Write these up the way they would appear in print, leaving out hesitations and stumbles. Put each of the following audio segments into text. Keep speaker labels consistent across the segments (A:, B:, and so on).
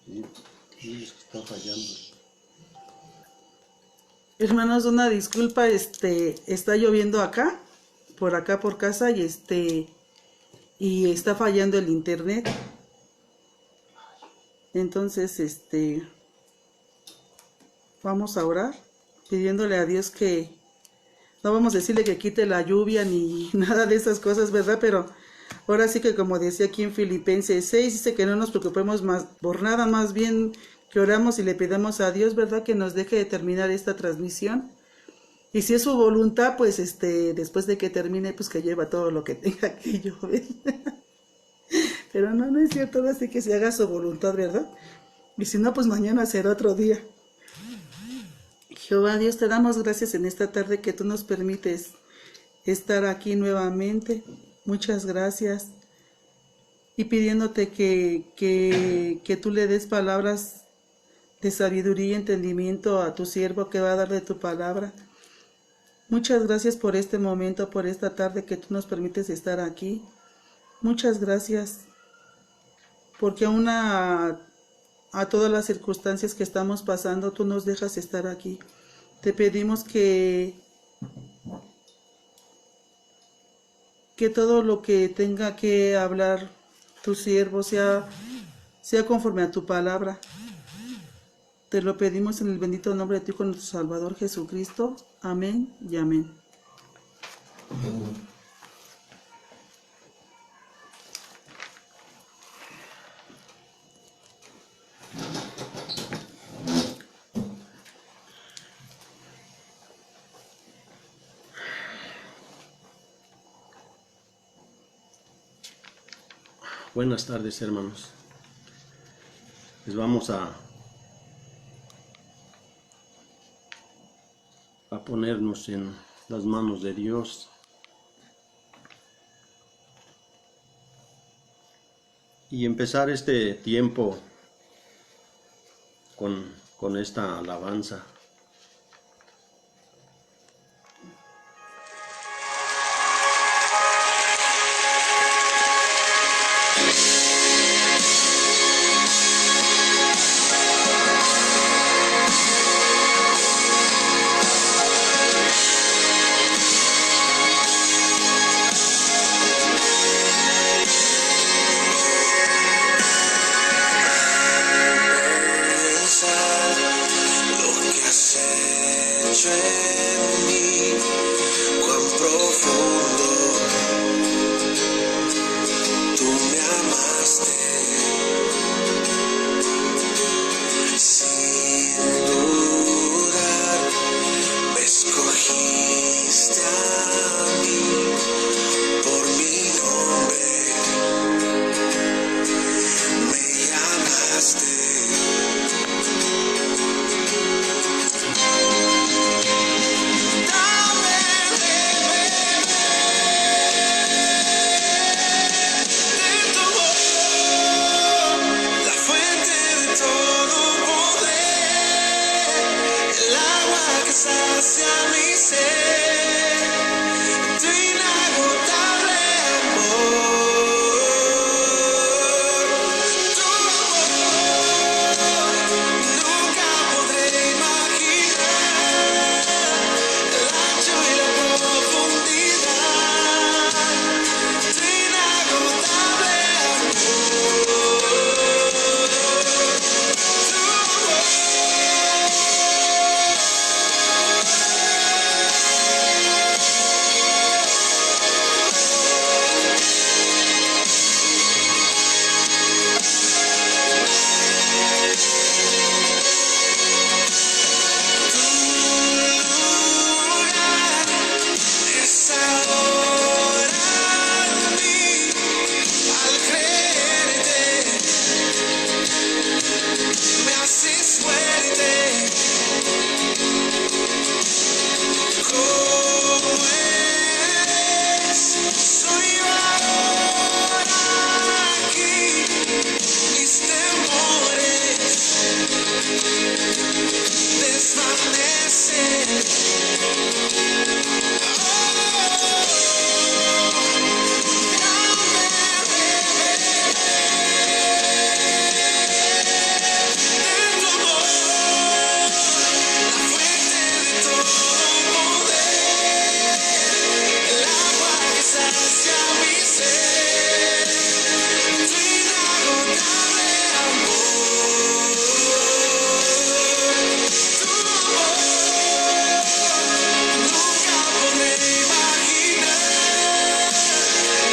A: Sí, sí, está fallando.
B: Hermanos, una disculpa, está lloviendo acá por casa y está fallando el internet. Entonces, vamos a orar pidiéndole a Dios que no vamos a decirle que quite la lluvia ni nada de esas cosas, ¿verdad? Pero ahora sí que como decía aquí en Filipenses 6, dice que no nos preocupemos más por nada, más bien que oramos y le pidamos a Dios, ¿verdad? Que nos deje de terminar esta transmisión. Y si es su voluntad, pues después de que termine, pues que lleva todo lo que tenga que llover. Pero no es cierto, así que se haga su voluntad, ¿verdad? Y si no, pues mañana será otro día. Jehová Dios, te damos gracias en esta tarde que tú nos permites estar aquí nuevamente. Muchas gracias. Y pidiéndote que tú le des palabras de sabiduría y entendimiento a tu siervo que va a darle tu palabra. Muchas gracias por este momento, por esta tarde que tú nos permites estar aquí. Muchas gracias, porque aún a todas las circunstancias que estamos pasando, tú nos dejas estar aquí. Te pedimos que todo lo que tenga que hablar tu siervo sea conforme a tu palabra. Te lo pedimos en el bendito nombre de tu Hijo, nuestro Salvador Jesucristo. Amén y amén.
A: Buenas tardes, hermanos. Les vamos a ponernos en las manos de Dios y empezar este tiempo con esta alabanza.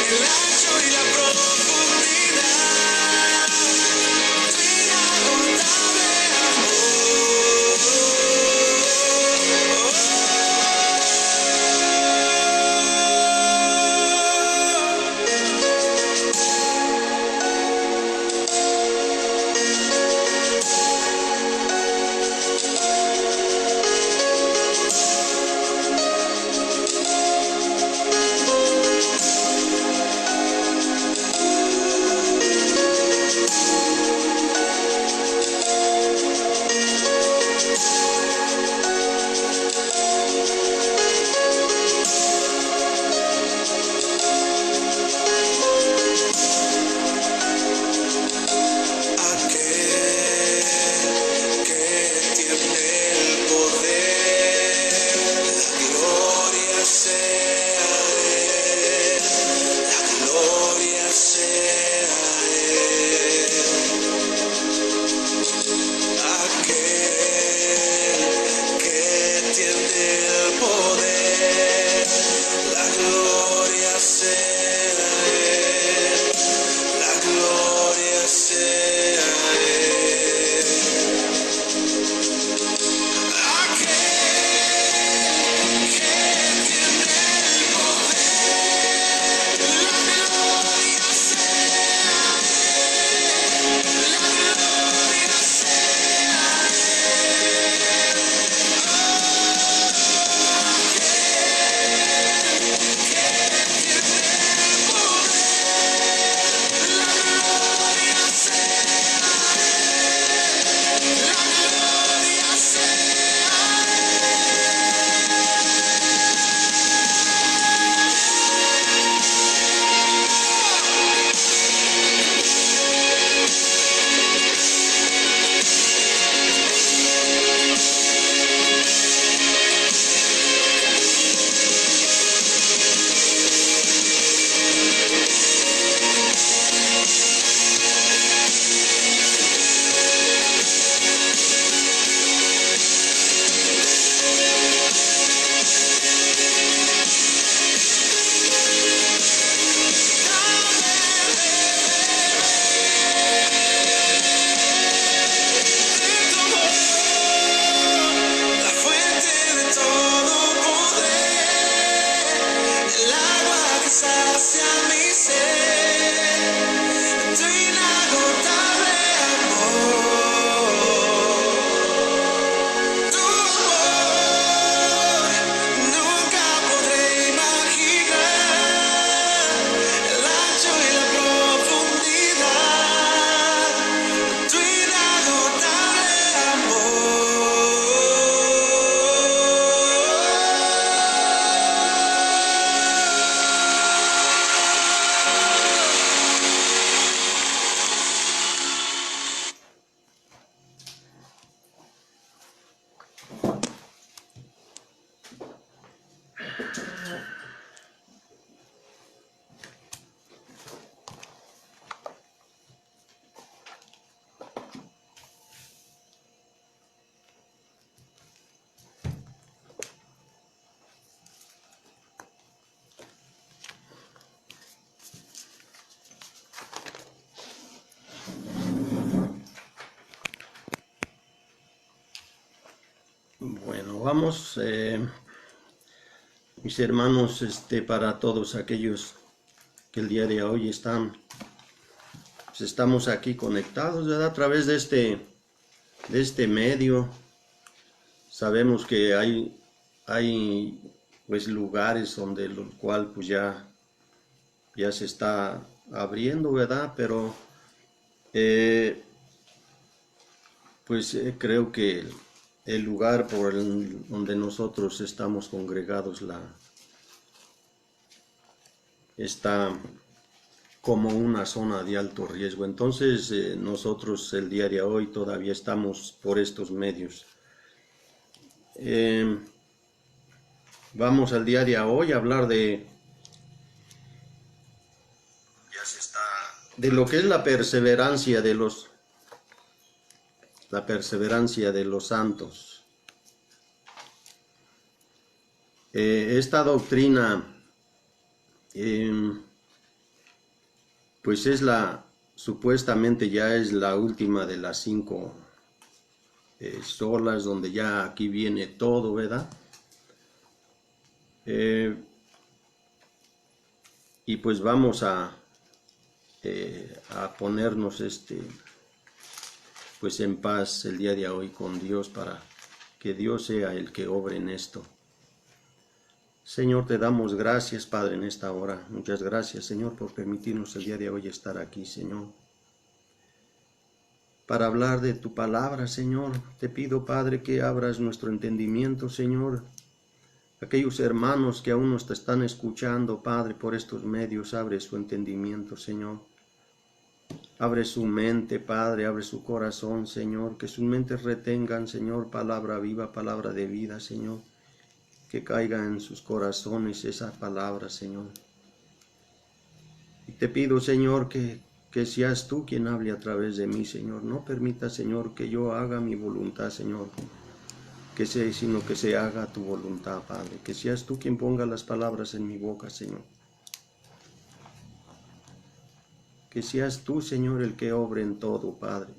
C: el ancho y la profundidad, tu inagotable
A: Bueno, vamos, mis hermanos, para todos aquellos que el día de hoy pues estamos aquí conectados, ¿verdad? A través de este medio. Sabemos que hay pues lugares donde lo cual pues ya se está abriendo, ¿verdad? Pero creo que el lugar donde nosotros estamos congregados está como una zona de alto riesgo. Entonces nosotros el día de hoy todavía estamos por estos medios. Vamos al día de hoy a hablar de lo que es la perseverancia de los santos. Esta doctrina pues supuestamente ya es la última de las 5 solas, donde ya aquí viene todo, ¿verdad? Y pues vamos a ponernos pues en paz el día de hoy con Dios, para que Dios sea el que obre en esto. Señor, te damos gracias, Padre, en esta hora. Muchas gracias, Señor, por permitirnos el día de hoy estar aquí, Señor, para hablar de tu palabra, Señor. Te pido, Padre, que abras nuestro entendimiento, Señor. Aquellos hermanos que aún nos te están escuchando, Padre, por estos medios, abre su entendimiento, Señor. Abre su mente, Padre, abre su corazón, Señor. Que sus mentes retengan, Señor, palabra viva, palabra de vida, Señor. Que caiga en sus corazones esa palabra, Señor. Y te pido, Señor, que seas tú quien hable a través de mí, Señor. No permita, Señor, que yo haga mi voluntad, Señor, sino que se haga tu voluntad, Padre. Que seas tú quien ponga las palabras en mi boca, Señor. Que seas tú, Señor, el que obre en todo, Padre.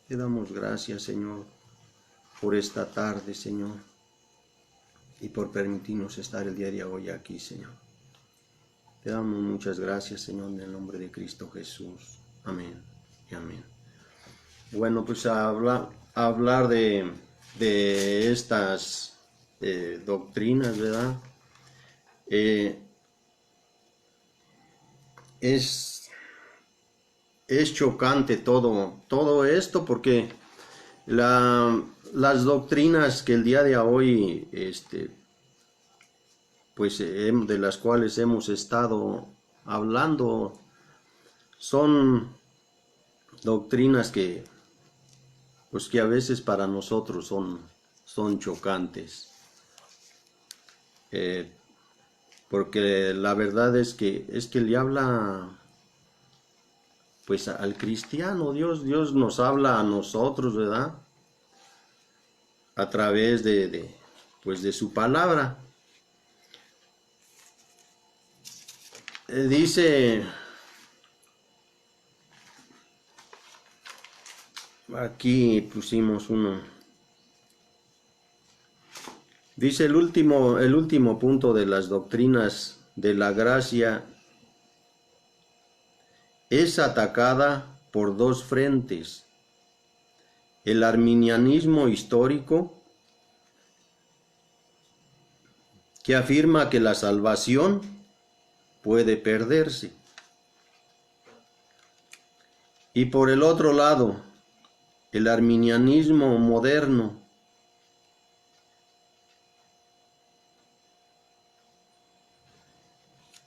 A: Te damos gracias, Señor, por esta tarde, Señor, y por permitirnos estar el día de hoy aquí, Señor. Te damos muchas gracias, Señor, en el nombre de Cristo Jesús. Amén y amén. Bueno, pues a hablar de estas doctrinas, ¿verdad? Es chocante todo esto, porque las doctrinas que el día de hoy, pues de las cuales hemos estado hablando, son doctrinas que a veces para nosotros son chocantes, porque la verdad es que le habla pues al cristiano. Dios nos habla a nosotros, ¿verdad? A través de su palabra. Dice aquí, pusimos uno. Dice el último punto de las doctrinas de la gracia es atacada por dos frentes: el arminianismo histórico, que afirma que la salvación puede perderse, y por el otro lado, el arminianismo moderno,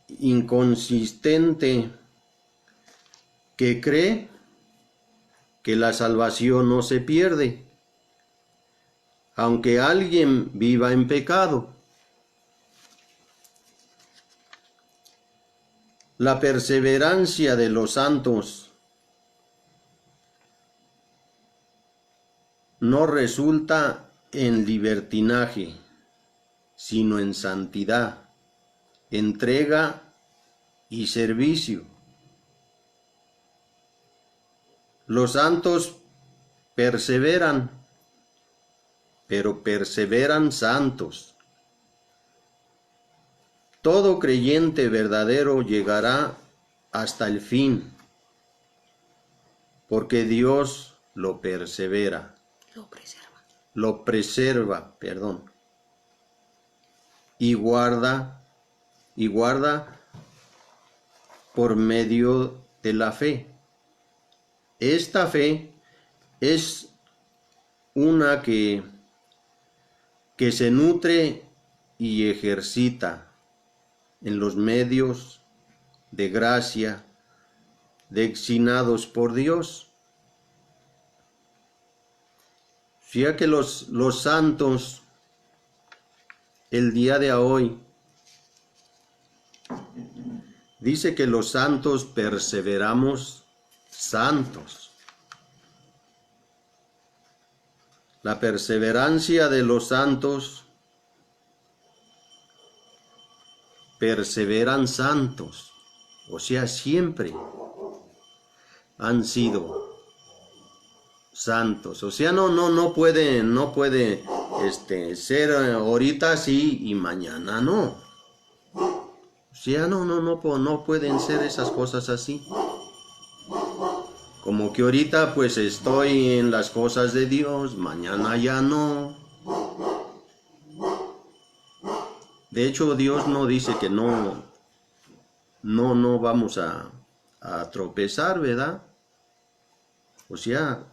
A: inconsistente, que cree que la salvación no se pierde, aunque alguien viva en pecado. La perseverancia de los santos no resulta en libertinaje, sino en santidad, entrega y servicio. Los santos perseveran, pero perseveran santos. Todo creyente verdadero llegará hasta el fin, porque Dios lo persevera. Lo preserva, y guarda por medio de la fe. Esta fe es una que se nutre y ejercita en los medios de gracia designados por Dios. Ya que los santos el día de hoy dice que los santos perseveramos santos. La perseverancia de los santos perseveran santos. o sea, siempre han sido santos. O sea, no puede ser ahorita sí y mañana no. O sea, no pueden ser esas cosas así. Como que ahorita pues estoy en las cosas de Dios, mañana ya no. De hecho, Dios no dice que no vamos a tropezar, ¿verdad? O sea,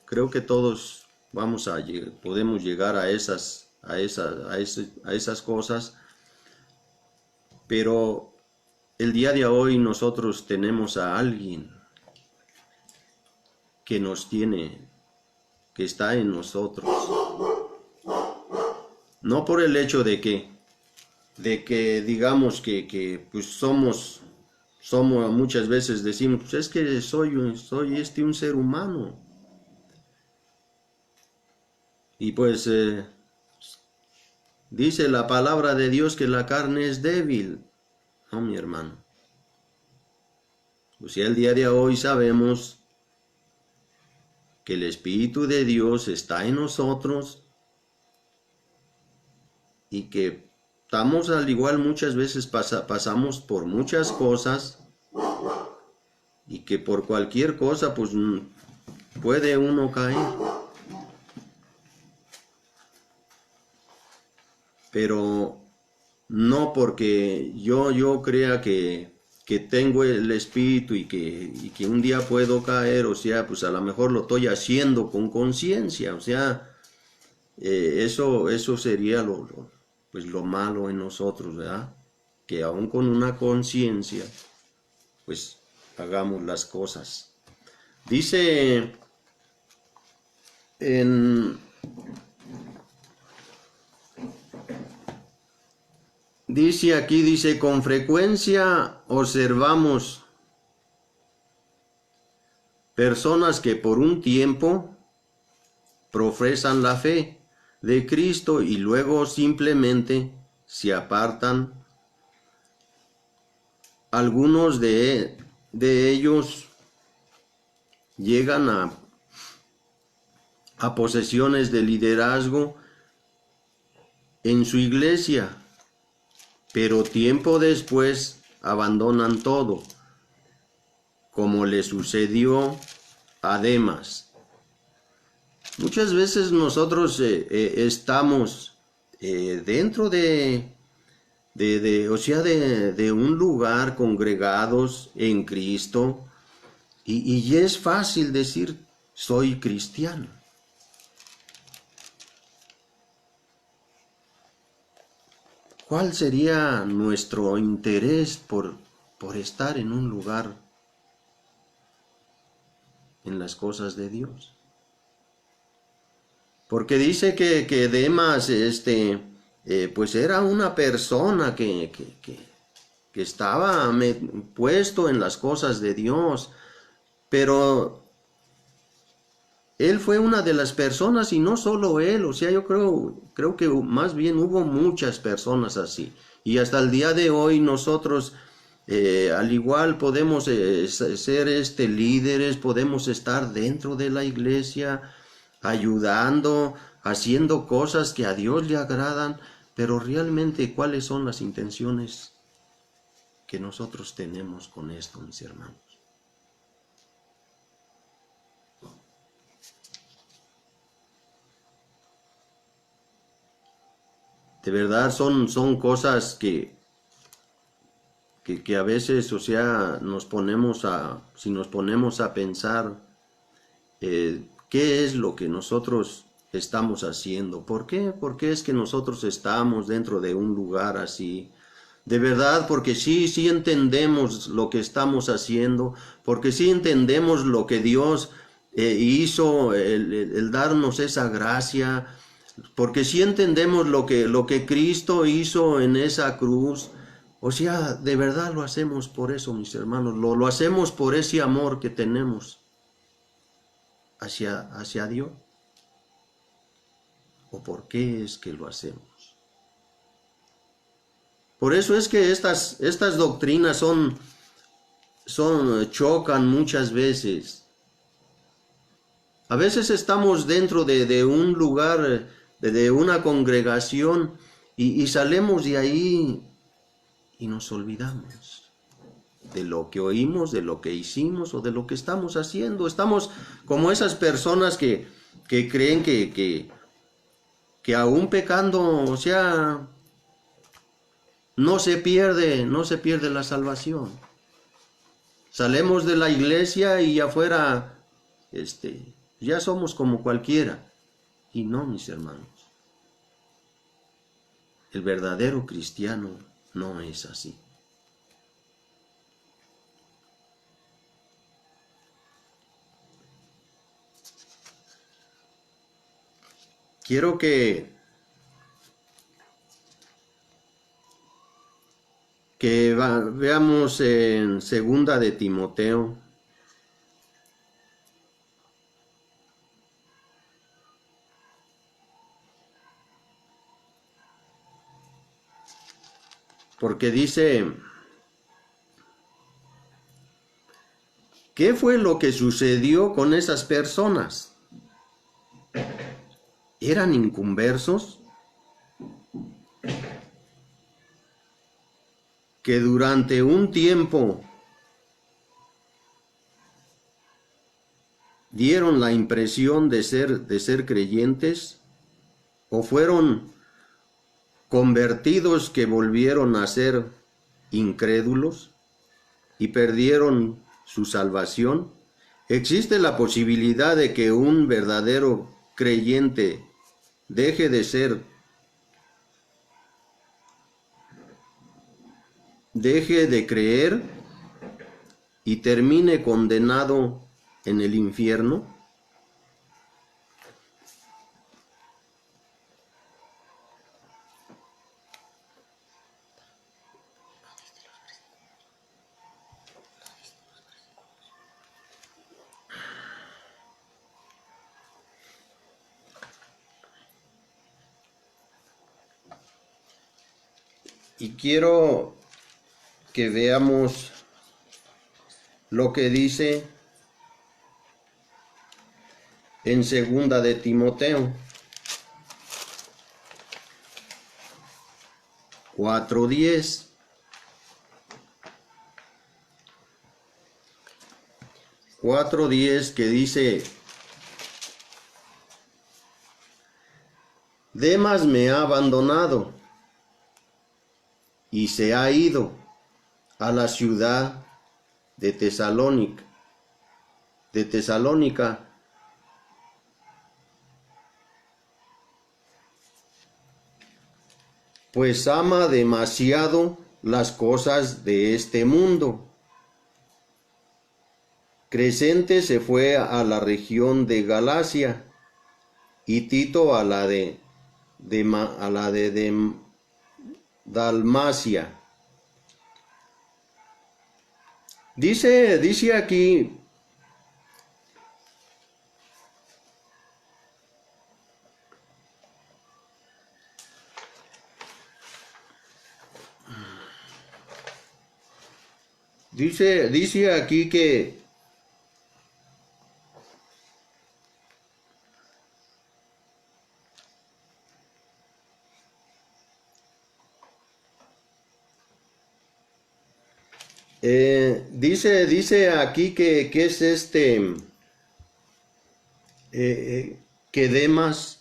A: creo que todos podemos llegar a esas cosas, pero el día de hoy nosotros tenemos a alguien que que está en nosotros. No por el hecho de que digamos que pues somos muchas veces decimos, pues es que soy un ser humano. Y pues dice la palabra de Dios que la carne es débil, ¿no, mi hermano? O sea, el día de hoy sabemos que el Espíritu de Dios está en nosotros y que estamos al igual muchas veces pasamos por muchas cosas y que por cualquier cosa pues puede uno caer. Pero no porque yo crea que tengo el espíritu y que un día puedo caer, o sea, pues a lo mejor lo estoy haciendo con conciencia, o sea, eso sería pues lo malo en nosotros, ¿verdad? Que aún con una conciencia, pues hagamos las cosas. Dice dice, con frecuencia observamos personas que por un tiempo profesan la fe de Cristo y luego simplemente se apartan. Algunos de ellos llegan a posesiones de liderazgo en su iglesia, pero tiempo después abandonan todo, como le sucedió a Demas. Muchas veces nosotros estamos dentro de un lugar congregados en Cristo y es fácil decir soy cristiano. ¿Cuál sería nuestro interés por estar en un lugar en las cosas de Dios? Porque dice que Demas, pues era una persona que estaba puesto en las cosas de Dios, pero él fue una de las personas y no solo él, o sea, yo creo que más bien hubo muchas personas así. Y hasta el día de hoy nosotros al igual podemos ser líderes, podemos estar dentro de la iglesia, ayudando, haciendo cosas que a Dios le agradan, pero realmente ¿cuáles son las intenciones que nosotros tenemos con esto, mis hermanos? De verdad son cosas que a veces, o sea, si nos ponemos a pensar qué es lo que nosotros estamos haciendo, ¿por qué? ¿Por qué es que nosotros estamos dentro de un lugar así? De verdad, porque sí entendemos lo que estamos haciendo, porque sí entendemos lo que Dios hizo, el darnos esa gracia, porque sí entendemos lo que Cristo hizo en esa cruz. O sea, de verdad lo hacemos por eso, mis hermanos, lo hacemos por ese amor que tenemos hacia Dios. ¿O por qué es que lo hacemos? Por eso es que estas doctrinas chocan muchas veces. A veces estamos dentro de un lugar, de una congregación, y salimos de ahí y nos olvidamos de lo que oímos, de lo que hicimos o de lo que estamos haciendo. Estamos como esas personas que creen que aún pecando, o sea, no se pierde la salvación. Salimos de la iglesia y afuera, ya somos como cualquiera. Y no, mis hermanos. El verdadero cristiano no es así. Quiero que veamos en Segunda de Timoteo, porque dice, ¿qué fue lo que sucedió con esas personas? ¿Eran inconversos? Que durante un tiempo dieron la impresión de ser creyentes, o fueron convertidos que volvieron a ser incrédulos y perdieron su salvación. Existe la posibilidad de que un verdadero creyente deje de creer y termine condenado en el infierno. Y quiero que veamos lo que dice en Segunda de Timoteo 4:10. Que dice: Demas me ha abandonado y se ha ido a la ciudad de Tesalónica, pues ama demasiado las cosas de este mundo. Crescente se fue a la región de Galacia y Tito a la de Dalmacia. Dice aquí, dice aquí que dice aquí que es que Demas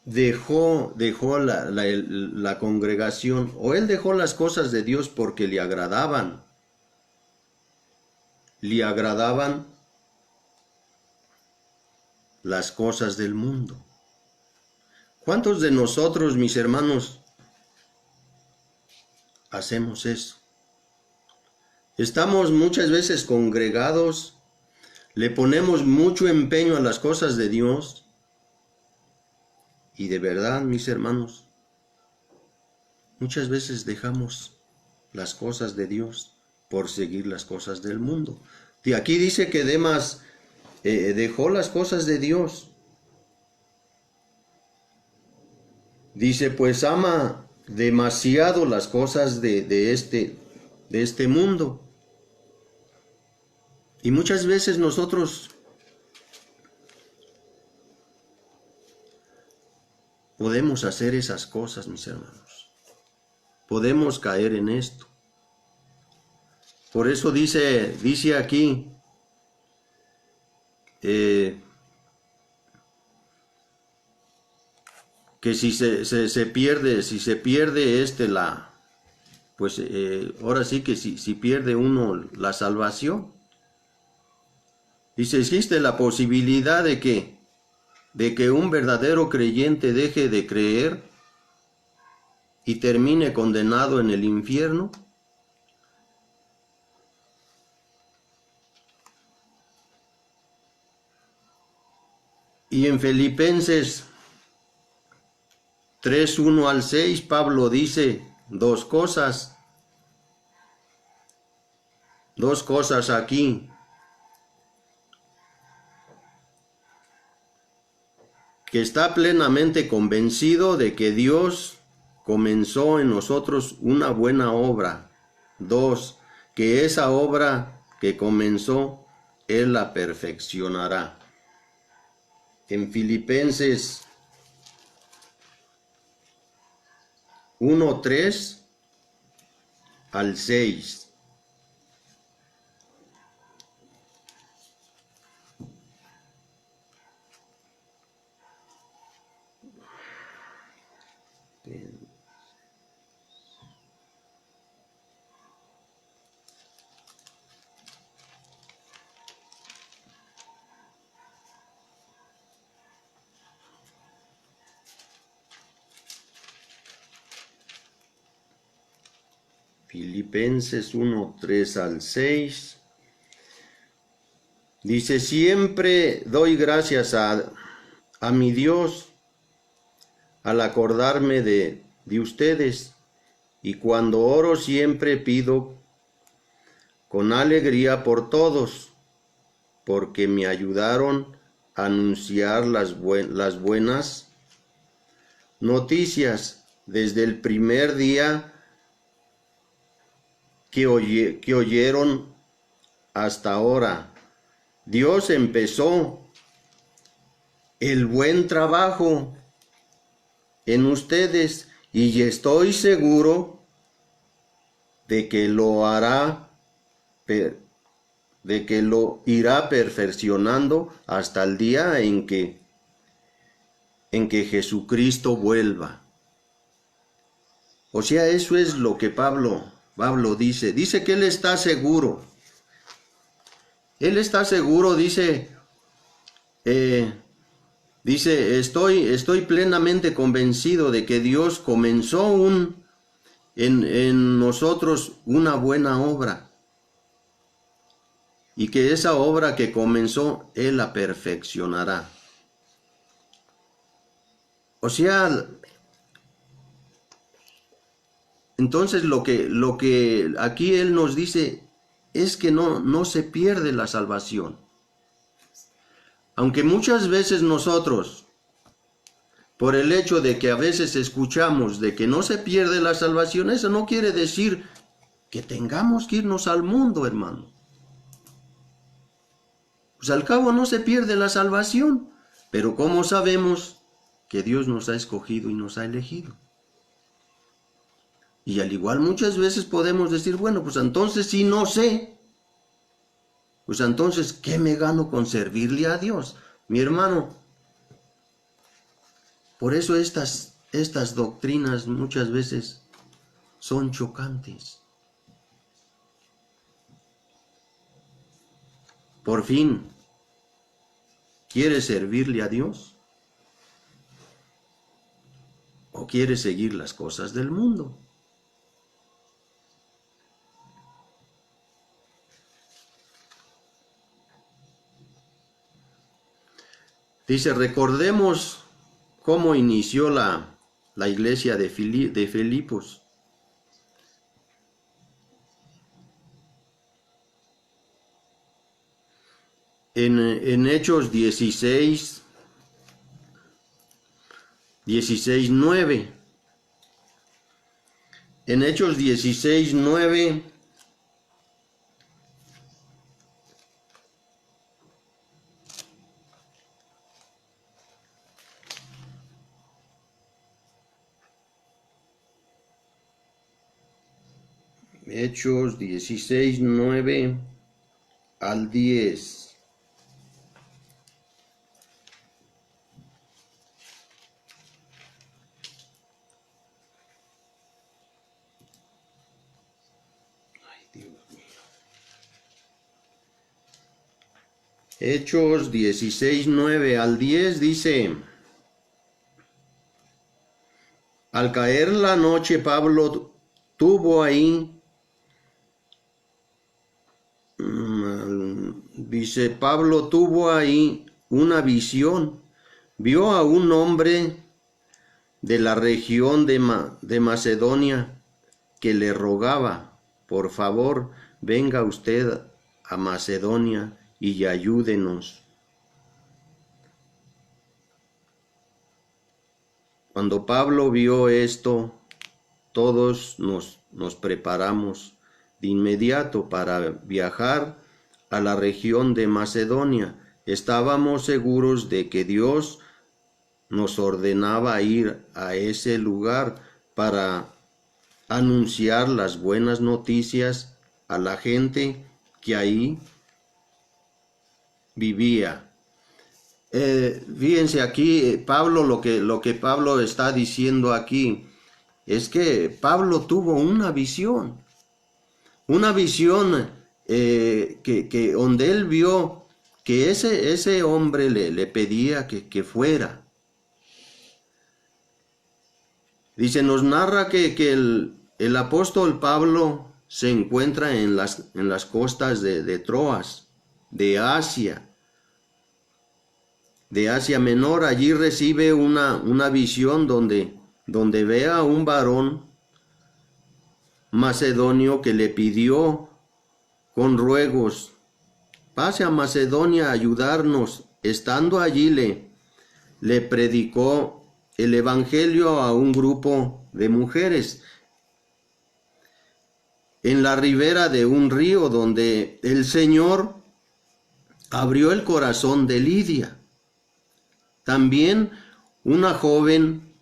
A: dejó la congregación, o él dejó las cosas de Dios porque le agradaban las cosas del mundo. ¿Cuántos de nosotros, mis hermanos, hacemos eso? Estamos muchas veces congregados, le ponemos mucho empeño a las cosas de Dios, y de verdad, mis hermanos, muchas veces dejamos las cosas de Dios por seguir las cosas del mundo. Y aquí dice que Demas dejó las cosas de Dios Dice, pues ama demasiado las cosas de este mundo. Y muchas veces nosotros podemos hacer esas cosas, mis hermanos. Podemos caer en esto. Por eso dice aquí, que si se pierde pues ahora sí que si pierde uno la salvación, dice, existe la posibilidad de que un verdadero creyente deje de creer y termine condenado en el infierno. Y en Filipenses 3:1 al 6, Pablo dice dos cosas aquí. Que está plenamente convencido de que Dios comenzó en nosotros una buena obra. 2, que esa obra que comenzó, Él la perfeccionará. En Filipenses 1:3 al 6. Filipenses 1:3 al 6. Dice, siempre doy gracias a mi Dios al acordarme de ustedes, y cuando oro siempre pido con alegría por todos, porque me ayudaron a anunciar las buenas noticias desde el primer día que oyeron hasta ahora. Dios empezó el buen trabajo en ustedes y estoy seguro de que lo hará, de que lo irá perfeccionando hasta el día en que Jesucristo vuelva. O sea, eso es lo que Pablo dice. Dice que él está seguro. Él está seguro, dice, estoy plenamente convencido de que Dios comenzó en nosotros una buena obra. Y que esa obra que comenzó, Él la perfeccionará. O sea, entonces lo que aquí Él nos dice es que no se pierde la salvación. Aunque muchas veces nosotros, por el hecho de que a veces escuchamos de que no se pierde la salvación, eso no quiere decir que tengamos que irnos al mundo, hermano. Pues al cabo no se pierde la salvación, pero ¿cómo sabemos que Dios nos ha escogido y nos ha elegido? Y al igual muchas veces podemos decir, bueno, pues entonces si no sé, pues entonces ¿qué me gano con servirle a Dios? Mi hermano, por eso estas doctrinas muchas veces son chocantes. Por fin, ¿quieres servirle a Dios? ¿O quieres seguir las cosas del mundo? Dice, recordemos cómo inició la iglesia de Filipos. En Hechos 16, 16:9. En Hechos 16:9 Hechos 16:9 al 10. Hechos 16:9 al 10 dice: al caer la noche, Pablo tuvo ahí, Pablo tuvo ahí una visión. Vio a un hombre de la región de Macedonia que le rogaba: por favor, venga usted a Macedonia y ayúdenos. Cuando Pablo vio esto, todos nos preparamos de inmediato para viajar a la región de Macedonia. Estábamos seguros de que Dios nos ordenaba ir a ese lugar para anunciar las buenas noticias a la gente que ahí vivía. Fíjense aquí, Pablo, lo que Pablo está diciendo aquí es que Pablo tuvo una visión que donde él vio que ese hombre le pedía que fuera. Dice, nos narra que el apóstol Pablo se encuentra en las costas de Troas, de Asia Menor. Allí recibe una visión donde ve a un varón macedonio que le pidió con ruegos: pase a Macedonia a ayudarnos. Estando allí le predicó el evangelio a un grupo de mujeres en la ribera de un río, donde el Señor abrió el corazón de Lidia. También una joven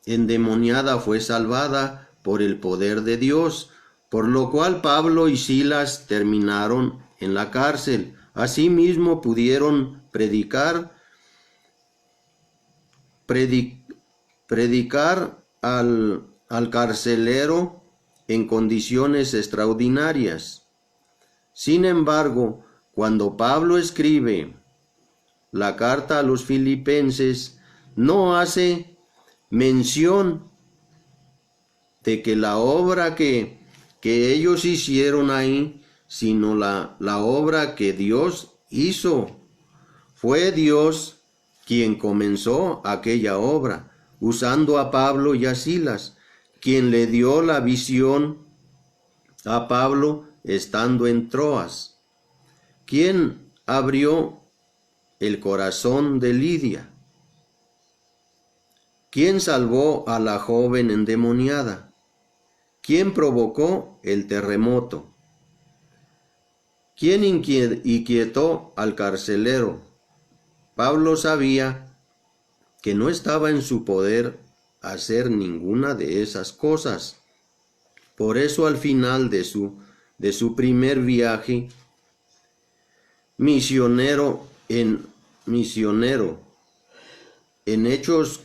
A: endemoniada fue salvada por el poder de Dios, por lo cual Pablo y Silas terminaron en la cárcel. Asimismo pudieron predicar al carcelero en condiciones extraordinarias. Sin embargo, cuando Pablo escribe la carta a los filipenses, no hace mención de que la obra que ellos hicieron ahí, sino la obra que Dios hizo. Fue Dios quien comenzó aquella obra, usando a Pablo y a Silas, quien le dio la visión a Pablo estando en Troas, quien abrió el corazón de Lidia, quien salvó a la joven endemoniada, quien provocó el terremoto, quien inquietó al carcelero. Pablo sabía que no estaba en su poder hacer ninguna de esas cosas. Por eso, al final de su primer viaje misionero en Hechos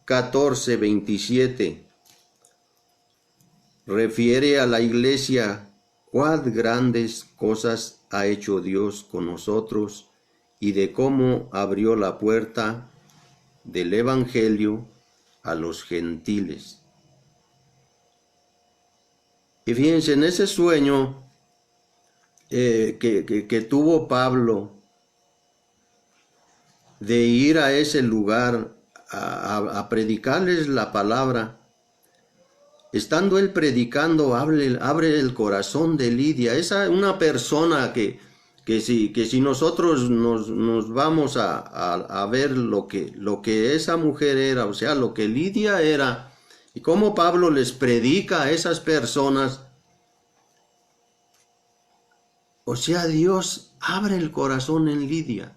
A: 14:27, refiere a la iglesia: cuán grandes cosas ha hecho Dios con nosotros, y de cómo abrió la puerta del evangelio a los gentiles. Y fíjense, en ese sueño que tuvo Pablo de ir a ese lugar a predicarles la palabra, estando él predicando, abre el corazón de Lidia, una persona que que si nosotros nos vamos a ver lo que esa mujer era, o sea, lo que Lidia era, y cómo Pablo les predica a esas personas, o sea, Dios abre el corazón en Lidia.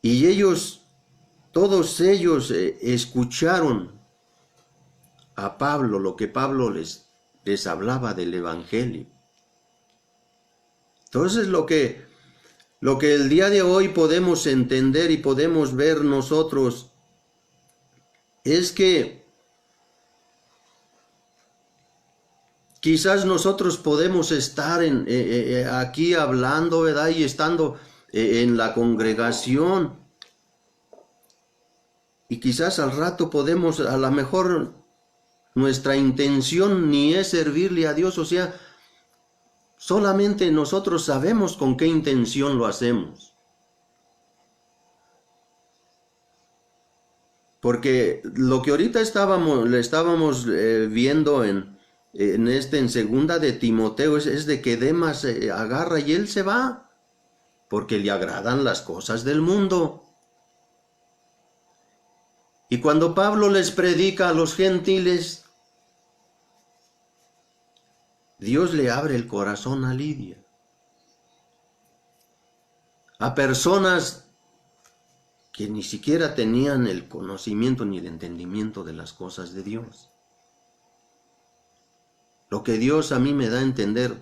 A: Y todos ellos escucharon a Pablo, lo que Pablo les hablaba del Evangelio. Entonces lo que el día de hoy podemos entender y podemos ver nosotros es que quizás nosotros podemos estar aquí hablando, ¿verdad? Y estando en la congregación. Y quizás al rato podemos, a lo mejor nuestra intención ni es servirle a Dios, o sea, solamente nosotros sabemos con qué intención lo hacemos. Porque lo que ahorita estábamos viendo en segunda de Timoteo es de que Demas agarra y él se va, porque le agradan las cosas del mundo. Y cuando Pablo les predica a los gentiles, Dios le abre el corazón a Lidia. A personas que ni siquiera tenían el conocimiento ni el entendimiento de las cosas de Dios. Lo que Dios a mí me da a entender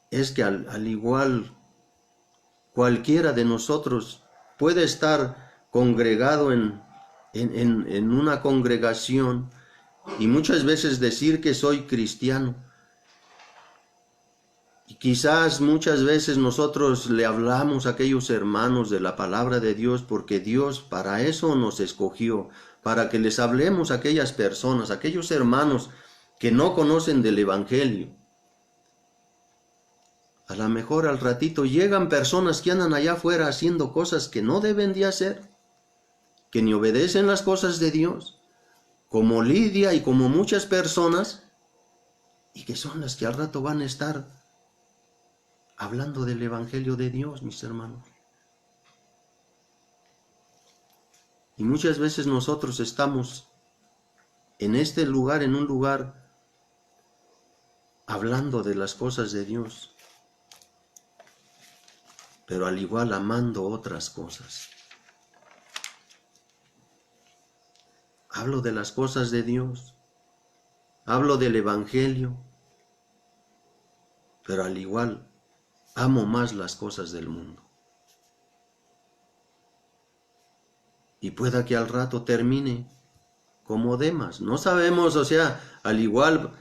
A: es que al igual cualquiera de nosotros puede estar congregado en una congregación y muchas veces decir que soy cristiano. Y quizás muchas veces nosotros le hablamos a aquellos hermanos de la palabra de Dios porque Dios para eso nos escogió, para que les hablemos a aquellas personas, a aquellos hermanos que no conocen del Evangelio. A lo mejor al ratito llegan personas que andan allá afuera haciendo cosas que no deben de hacer, que ni obedecen las cosas de Dios, como Lidia y como muchas personas, y que son las que al rato van a estar hablando del Evangelio de Dios, mis hermanos. Y muchas veces nosotros estamos en este lugar, en un lugar, hablando de las cosas de Dios, pero al igual amando otras cosas. Hablo de las cosas de Dios, hablo del Evangelio, pero al igual amo más las cosas del mundo. Y pueda que al rato termine como Demas. No sabemos, o sea, al igual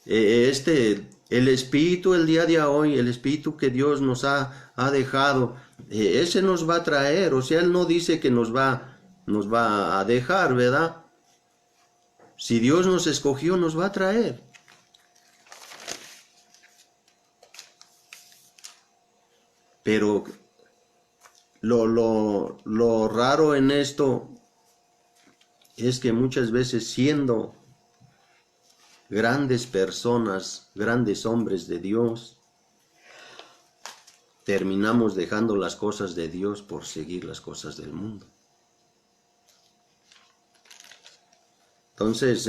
A: el Espíritu el día de hoy, el Espíritu que Dios nos ha dejado, ese nos va a traer, o sea, Él no dice que nos va a dejar, ¿verdad? Si Dios nos escogió, nos va a traer. Pero lo raro en esto es que muchas veces siendo grandes personas, grandes hombres de Dios, terminamos dejando las cosas de Dios por seguir las cosas del mundo. Entonces,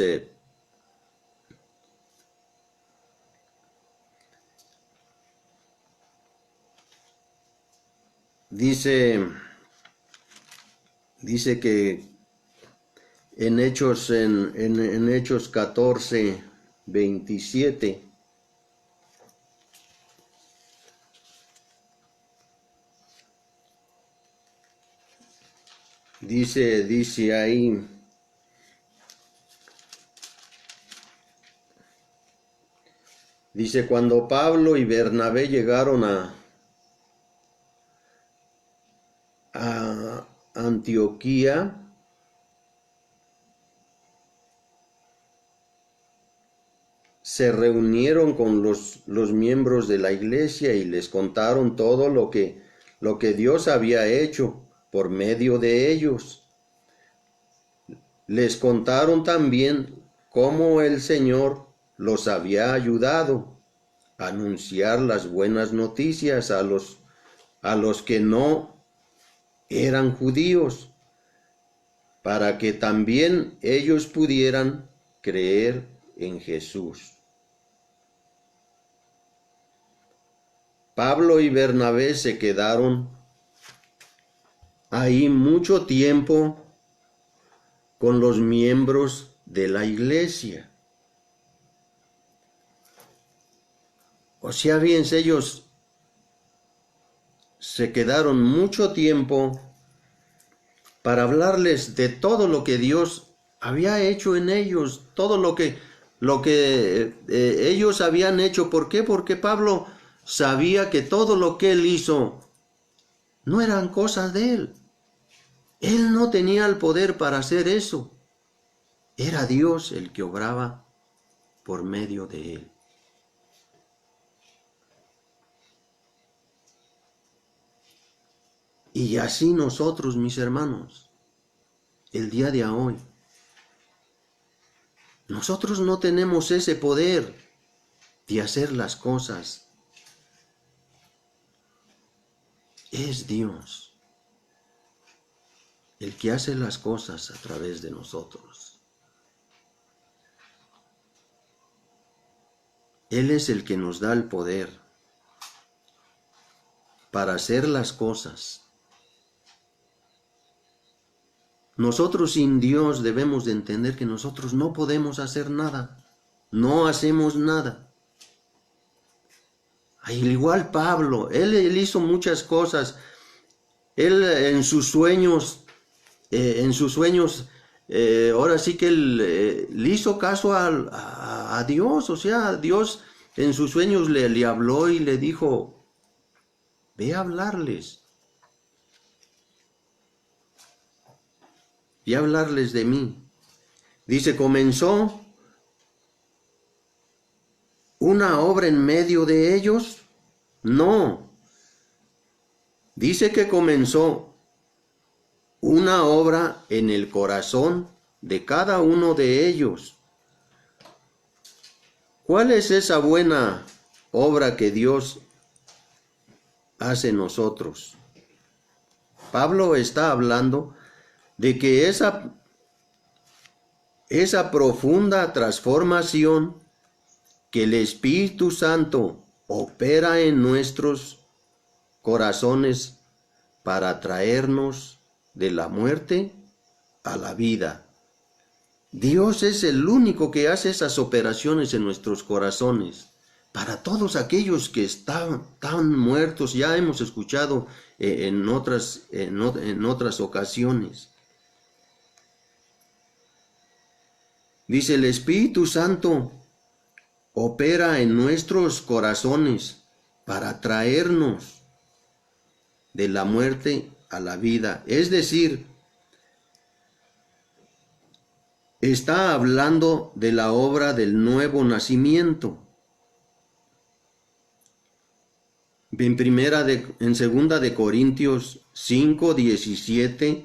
A: dice que en Hechos 14, 27, dice ahí, dice, cuando Pablo y Bernabé llegaron a Antioquía, se reunieron con los miembros de la iglesia y les contaron todo lo que Dios había hecho por medio de ellos. Les contaron también cómo el Señor los había ayudado anunciar las buenas noticias a los que no eran judíos, para que también ellos pudieran creer en Jesús. Pablo y Bernabé se quedaron ahí mucho tiempo con los miembros de la iglesia. O sea, bien, ellos se quedaron mucho tiempo para hablarles de todo lo que Dios había hecho en ellos, todo lo que ellos habían hecho. ¿Por qué? Porque Pablo sabía que todo lo que él hizo no eran cosas de él. Él no tenía el poder para hacer eso. Era Dios el que obraba por medio de él. Y así nosotros, mis hermanos, el día de hoy, nosotros no tenemos ese poder de hacer las cosas. Es Dios el que hace las cosas a través de nosotros. Él es el que nos da el poder para hacer las cosas. Nosotros sin Dios debemos de entender que nosotros no podemos hacer nada, no hacemos nada. Al igual Pablo, él hizo muchas cosas. Él en sus sueños, ahora sí que él le hizo caso a Dios. O sea, Dios en sus sueños le habló y le dijo, ve a hablarles. Y hablarles de mí. Dice, comenzó una obra en medio de ellos. No. Dice que comenzó una obra en el corazón de cada uno de ellos. ¿Cuál es esa buena obra que Dios hace en nosotros? Pablo está hablando de que esa profunda transformación que el Espíritu Santo opera en nuestros corazones para traernos de la muerte a la vida. Dios es el único que hace esas operaciones en nuestros corazones. Para todos aquellos que están muertos, ya hemos escuchado en otras ocasiones. Dice, el Espíritu Santo opera en nuestros corazones para traernos de la muerte a la vida. Es decir, está hablando de la obra del nuevo nacimiento. En segunda de Corintios 5:17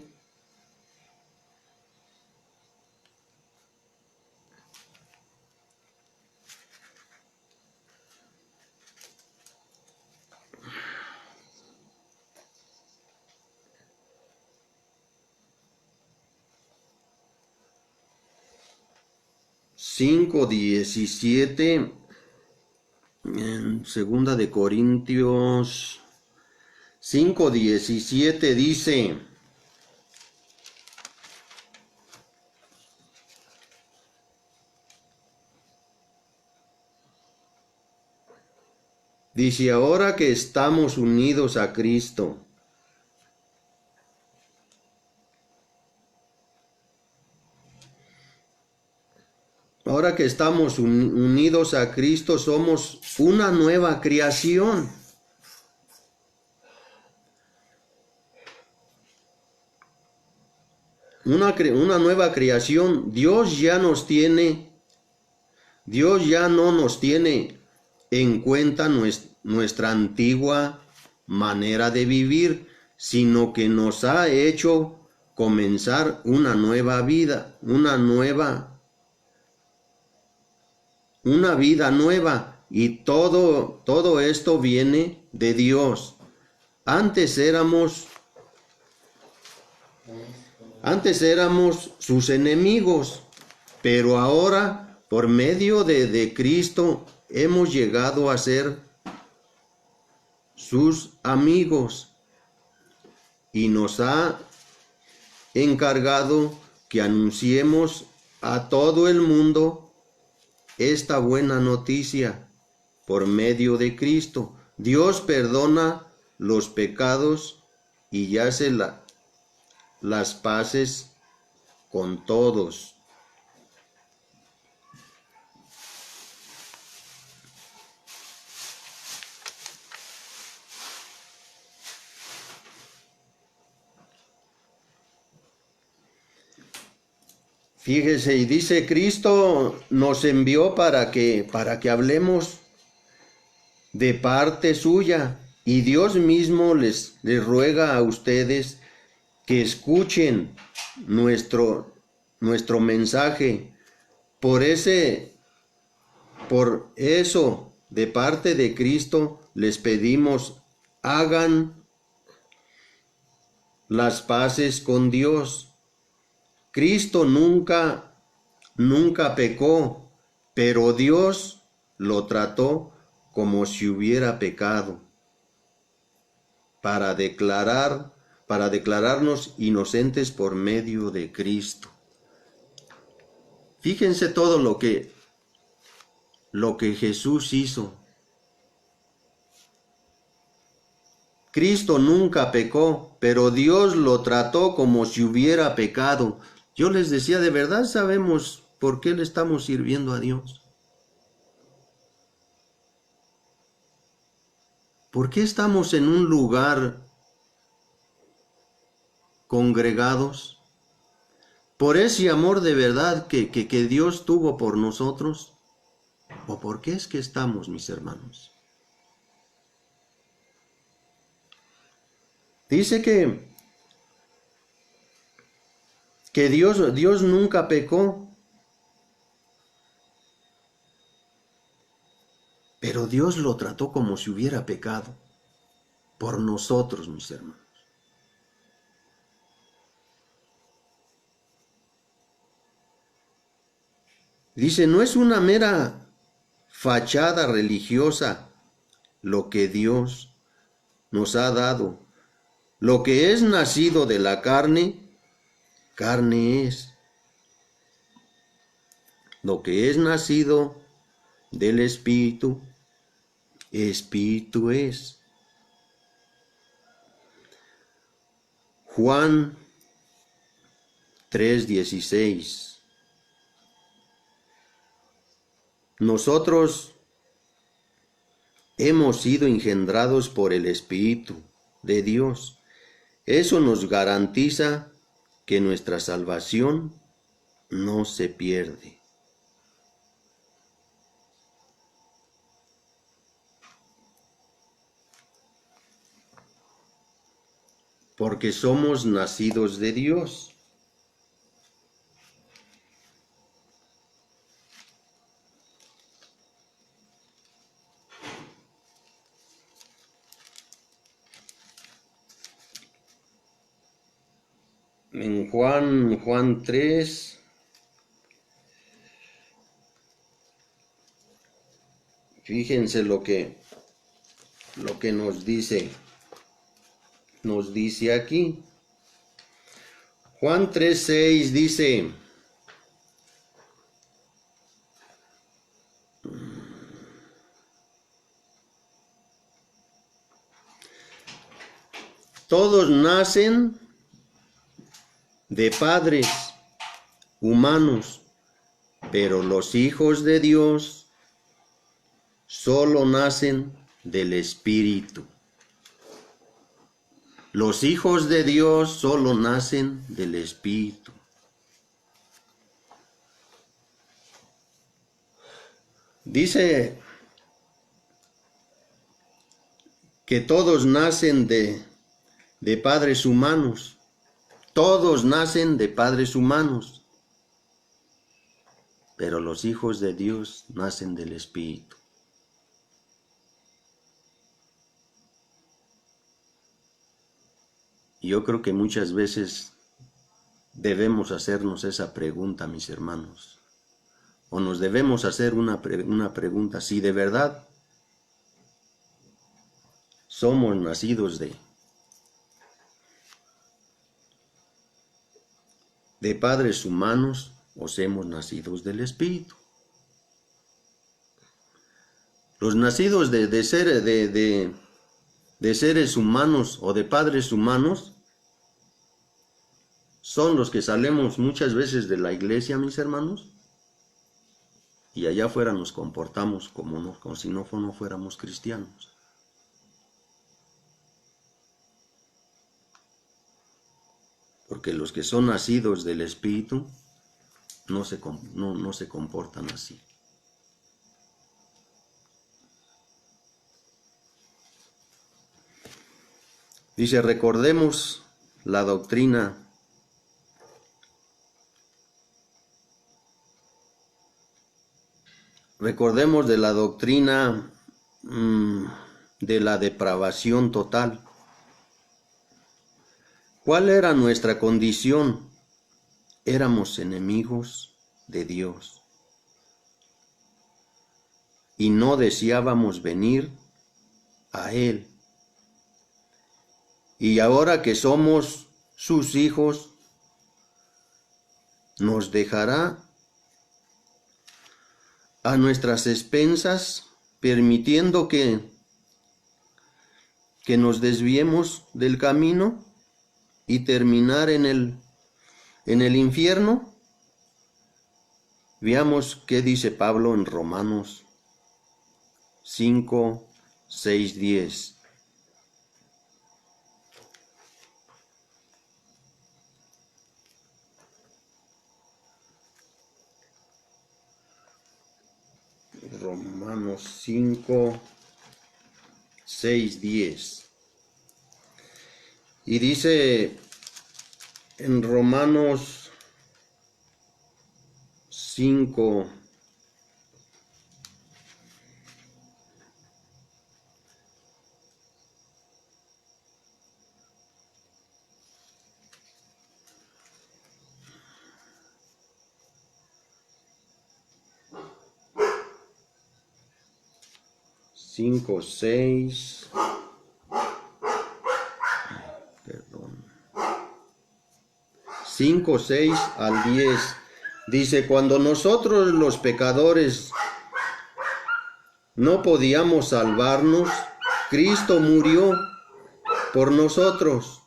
A: 5:17, en segunda de Corintios 5:17 dice, ahora que estamos unidos a Cristo, ahora que estamos unidos a Cristo, somos una nueva creación. Una nueva creación. Dios ya no nos tiene en cuenta nuestra antigua manera de vivir, sino que nos ha hecho comenzar una nueva vida, una vida nueva, y todo esto viene de Dios. Antes éramos sus enemigos, pero ahora, por medio de Cristo, hemos llegado a ser sus amigos, y nos ha encargado que anunciemos a todo el mundo esta buena noticia por medio de Cristo. Dios perdona los pecados y hace las paces con todos. Fíjese, y dice, Cristo nos envió para que hablemos de parte suya, y Dios mismo les ruega a ustedes que escuchen nuestro mensaje. Por eso, de parte de Cristo, les pedimos, hagan las paces con Dios. Cristo nunca pecó, pero Dios lo trató como si hubiera pecado, para declararnos inocentes por medio de Cristo. Fíjense todo lo que Jesús hizo. Cristo nunca pecó, pero Dios lo trató como si hubiera pecado. Yo les decía, ¿de verdad sabemos por qué le estamos sirviendo a Dios? ¿Por qué estamos en un lugar congregados? ¿Por ese amor de verdad que Dios tuvo por nosotros? ¿O por qué es que estamos, mis hermanos? Dice que Dios nunca pecó, pero Dios lo trató como si hubiera pecado por nosotros, mis hermanos. Dice, no es una mera fachada religiosa lo que Dios nos ha dado. Lo que es nacido de la carne, carne es. Lo que es nacido del Espíritu, Espíritu es. Juan 3:16. Nosotros hemos sido engendrados por el Espíritu de Dios. Eso nos garantiza que nuestra salvación no se pierde. Porque somos nacidos de Dios. En Juan 3, fíjense lo que nos dice aquí. Juan 3:6 dice, todos nacen de padres humanos, pero los hijos de Dios solo nacen del Espíritu. Los hijos de Dios solo nacen del Espíritu. Dice que todos nacen de padres humanos. Todos nacen de padres humanos, pero los hijos de Dios nacen del Espíritu. Y yo creo que muchas veces debemos hacernos esa pregunta, mis hermanos. O nos debemos hacer una pregunta, si de verdad somos nacidos de padres humanos o somos nacidos del Espíritu. Los nacidos de seres humanos o de padres humanos son los que salimos muchas veces de la iglesia, mis hermanos, y allá afuera nos comportamos como si no fuéramos cristianos. Porque los que son nacidos del Espíritu no se comportan así. Dice, recordemos la doctrina Recordemos de la doctrina de la depravación total. ¿Cuál era nuestra condición? Éramos enemigos de Dios y no deseábamos venir a Él. Y ahora que somos sus hijos, nos dejará a nuestras expensas, permitiendo que nos desviemos del camino y terminar en el infierno. Veamos qué dice Pablo en Romanos 5, 6, 10. Romanos 5, 6, 10. Y dice en Romanos 5, 5, 6, perdón, 5, 6 al 10, dice, cuando nosotros los pecadores no podíamos salvarnos, Cristo murió por nosotros.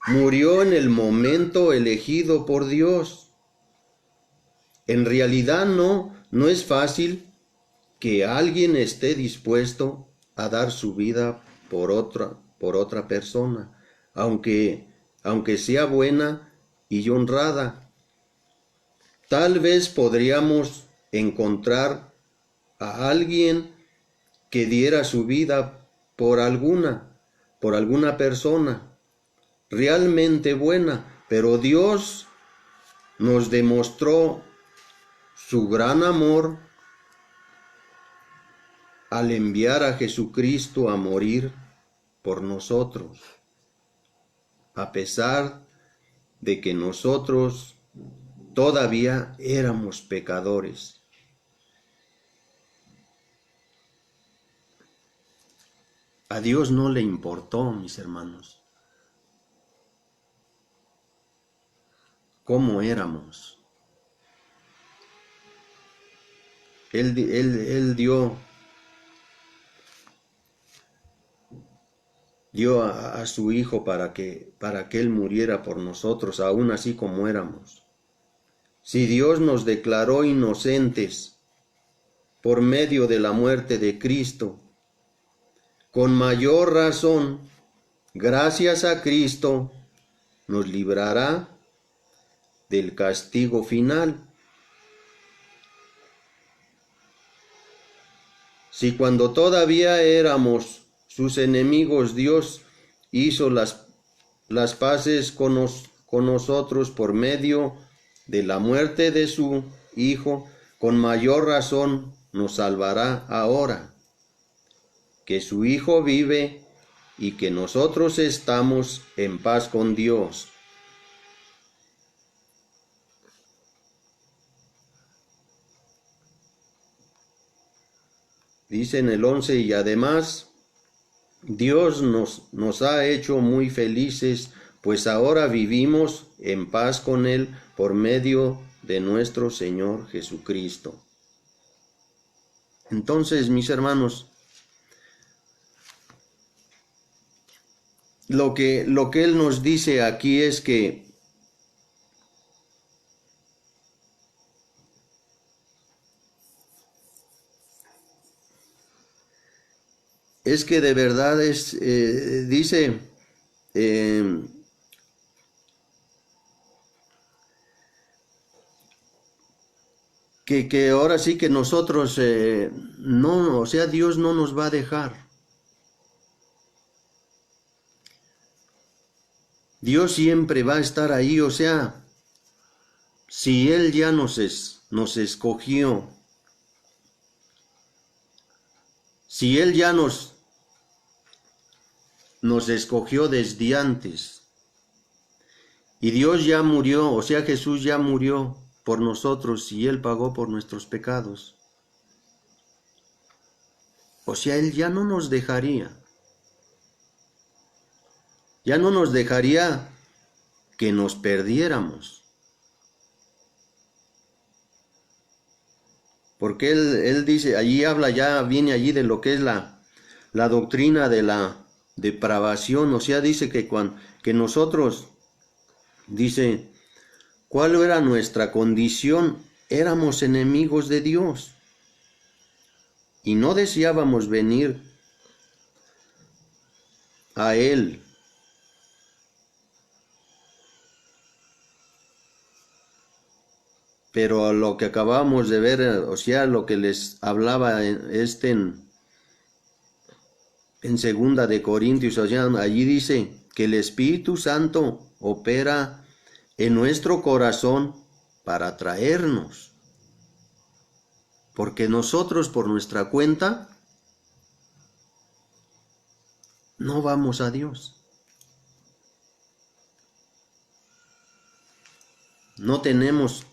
A: Murió en el momento elegido por Dios. En realidad no es fácil que alguien esté dispuesto a dar su vida por otra persona, aunque sea buena y honrada. Tal vez podríamos encontrar a alguien que diera su vida por alguna persona realmente buena, pero Dios nos demostró su gran amor al enviar a Jesucristo a morir por nosotros, a pesar de que nosotros todavía éramos pecadores. A Dios no le importó, mis hermanos, cómo éramos. Él dio a su Hijo para que Él muriera por nosotros, aún así como éramos. Si Dios nos declaró inocentes por medio de la muerte de Cristo, con mayor razón, gracias a Cristo, nos librará del castigo final. Si cuando todavía éramos sus enemigos, Dios hizo las paces con nosotros por medio de la muerte de su Hijo, con mayor razón nos salvará ahora que su Hijo vive y que nosotros estamos en paz con Dios. Dice en el 11, y además Dios nos ha hecho muy felices, pues ahora vivimos en paz con Él por medio de nuestro Señor Jesucristo. Entonces, mis hermanos, lo que Él nos dice aquí es que de verdad dice, que ahora sí que nosotros, no, o sea, Dios no nos va a dejar. Dios siempre va a estar ahí, o sea, si Él ya nos escogió, si Él ya nos escogió desde antes, y Dios ya murió, o sea, Jesús ya murió por nosotros y Él pagó por nuestros pecados. O sea, Él ya no nos dejaría. Ya no nos dejaría que nos perdiéramos. Porque Él dice, allí habla, ya viene allí de lo que es la doctrina de la depravación. O sea, dice que nosotros, dice, ¿cuál era nuestra condición? Éramos enemigos de Dios y no deseábamos venir a Él. Pero a lo que acabamos de ver, o sea, lo que les hablaba en 2 de Corintios, o sea, allí dice que el Espíritu Santo opera en nuestro corazón para traernos. Porque nosotros por nuestra cuenta no vamos a Dios. No tenemos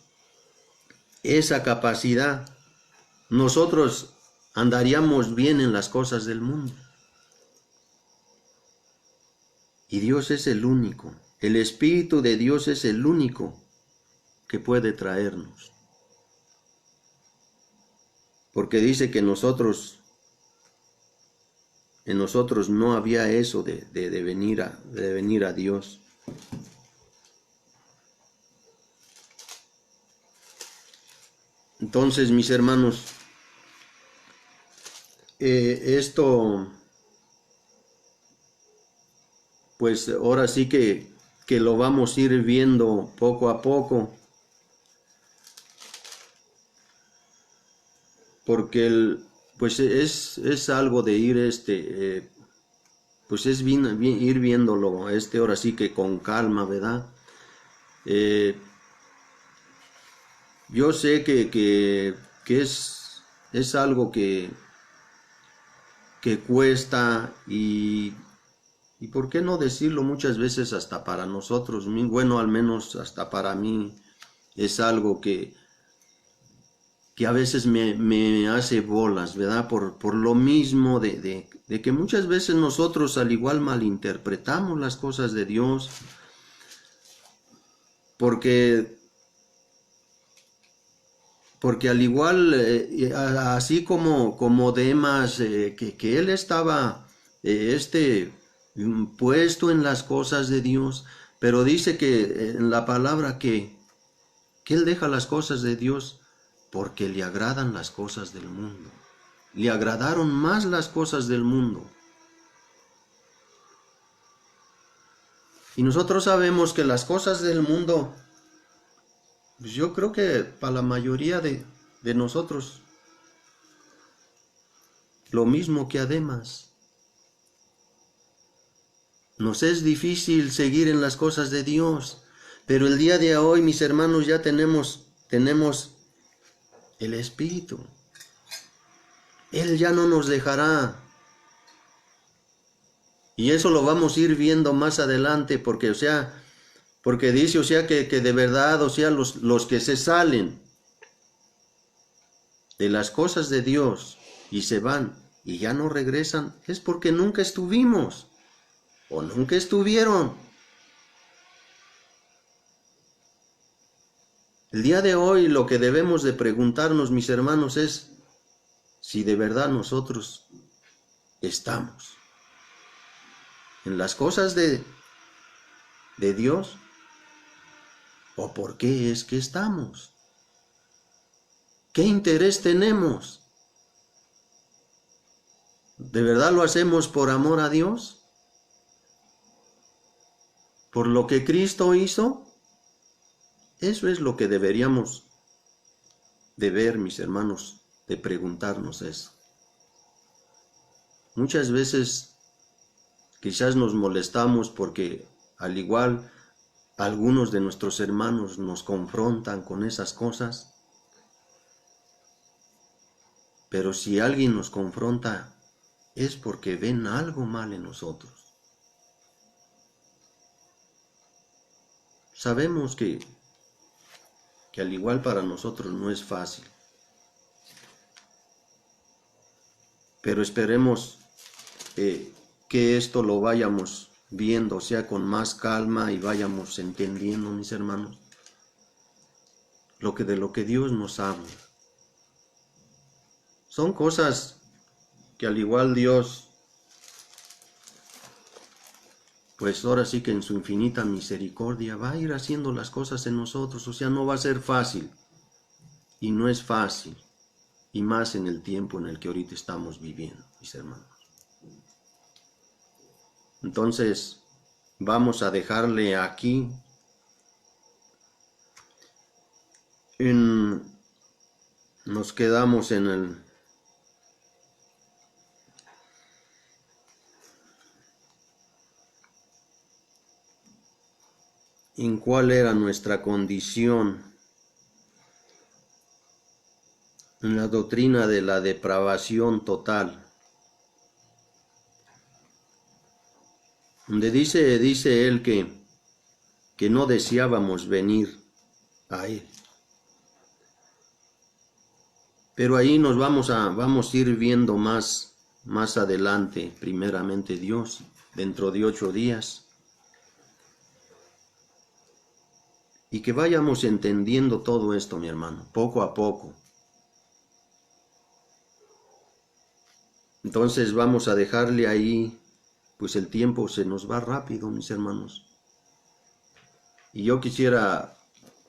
A: esa capacidad. Nosotros andaríamos bien en las cosas del mundo. Y Dios es el único. El Espíritu de Dios es el único que puede traernos. Porque dice que en nosotros no había eso de venir a Dios. Entonces, mis hermanos, esto, pues ahora sí que lo vamos a ir viendo poco a poco, porque pues es algo de ir pues es bien, ir viéndolo ahora sí que con calma, ¿verdad? Yo sé que es algo que cuesta y por qué no decirlo muchas veces hasta para nosotros, bueno, al menos hasta para mí es algo que a veces me hace bolas, ¿verdad? Por lo mismo de que muchas veces nosotros al igual malinterpretamos las cosas de Dios, porque al igual, así como Demas, que él estaba puesto en las cosas de Dios, pero dice que en la palabra que él deja las cosas de Dios porque le agradan las cosas del mundo. Le agradaron más las cosas del mundo. Y nosotros sabemos que las cosas del mundo, pues yo creo que para la mayoría de nosotros, lo mismo que a Demas. Nos es difícil seguir en las cosas de Dios, pero el día de hoy, mis hermanos, ya tenemos el Espíritu. Él ya no nos dejará. Y eso lo vamos a ir viendo más adelante, porque, porque dice, que de verdad, los que se salen de las cosas de Dios y se van y ya no regresan, es porque nunca estuvimos o nunca estuvieron. El día de hoy lo que debemos de preguntarnos, mis hermanos, es si de verdad nosotros estamos en las cosas de Dios, o por qué es que estamos. ¿Qué interés tenemos? ¿De verdad lo hacemos por amor a Dios? ¿Por lo que Cristo hizo? Eso es lo que deberíamos de ver, mis hermanos, de preguntarnos eso. Muchas veces quizás nos molestamos porque al igual algunos de nuestros hermanos nos confrontan con esas cosas, pero si alguien nos confronta es porque ven algo mal en nosotros. Sabemos que al igual para nosotros no es fácil, pero esperemos que esto lo vayamos viendo, con más calma, y vayamos entendiendo, mis hermanos, de lo que Dios nos habla. Son cosas que al igual Dios, pues ahora sí que en su infinita misericordia va a ir haciendo las cosas en nosotros. No va a ser fácil, y no es fácil, y más en el tiempo en el que ahorita estamos viviendo, mis hermanos. Entonces, vamos a dejarle aquí nos quedamos en cuál era nuestra condición en la doctrina de la depravación total, donde dice él que no deseábamos venir a él. Pero ahí nos vamos a ir viendo más adelante, primeramente Dios, dentro de 8 días. Y que vayamos entendiendo todo esto, mi hermano, poco a poco. Entonces vamos a dejarle ahí, pues el tiempo se nos va rápido, mis hermanos. Y yo quisiera